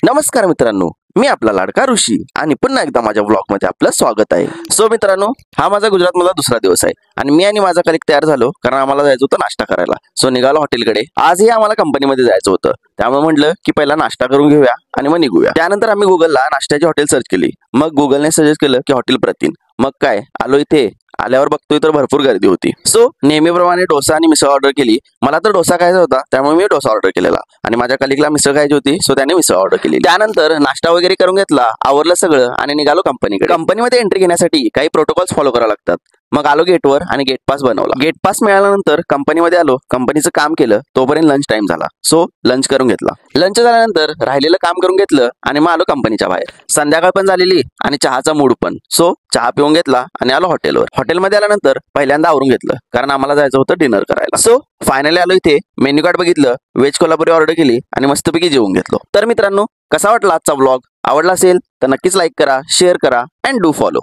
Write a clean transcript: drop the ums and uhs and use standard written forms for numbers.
नमस्कार मित्रांनो, मी आपला लाडका ऋषी आणि पुन्हा एकदा माझ्या ब्लॉग मध्ये आपलं स्वागत आहे. सो मित्रांनो, हा माझा गुजरात मधला दुसरा दिवस आहे आणि मी आणि माझा कलिक तयार झालो कारण आम्हाला जायचं होतं नाश्ता करायला. सो निघालो हॉटेलकडे. आजही आम्हाला कंपनीमध्ये जायचं होतं, त्यामुळे म्हटलं की पहिला नाश्ता करून घेऊया आणि मग निघूया. त्यानंतर आम्ही गुगलला नाश्त्याची हॉटेल सर्च केली. मग गुगलने सजेस्ट केलं की हॉटेल प्रतीन. मग काय आलो इथे. आल्यावर बघतोय तर भरपूर गर्दी होती. सो नेहमीप्रमाणे डोसा आणि मिसळ ऑर्डर केली. मला तर डोसा खायचा होता, त्यामुळे मी डोसा ऑर्डर केलेला आणि माझ्या कलिकला मिसळ खायची होती, सो त्याने मिसळ ऑर्डर केली. त्यानंतर नाश्ता वगैरे करून घेतला, आवरलं सगळं आणि निघालो कंपनीकडे. कंपनीमध्ये एंट्री घेण्यासाठी काही प्रोटोकॉल्स फॉलो करावे लागतात. मग आलो गेटवर आणि गेट पास बनवला. गेट पास मिळाल्यानंतर कंपनीमध्ये आलो, कंपनीचं काम केलं. तोपर्यंत लंच टाइम झाला, सो लंच करून घेतला. लंच झाल्यानंतर राहिलेलं काम करून घेतलं आणि मग आलो कंपनीच्या बाहेर. संध्याकाळ पण झालेली आणि चहाचा मूड पण, सो चहा पिऊन घेतला आणि आलो हॉटेलवर. हॉटेलमध्ये आल्यानंतर पहिल्यांदा आवरून घेतलं कारण आम्हाला जायचं होतं डिनर करायला. सो फायनली आलो इथे. मेन्यू कार्ड बघितलं, व्हेज कोल्हापुरी ऑर्डर केली आणि मस्तपैकी जेवून घेतलो. तर मित्रांनो, कसा वाटला आजचा व्लॉग? आवडला असेल तर नक्कीच लाईक करा, शेअर करा अँड डू फॉलो.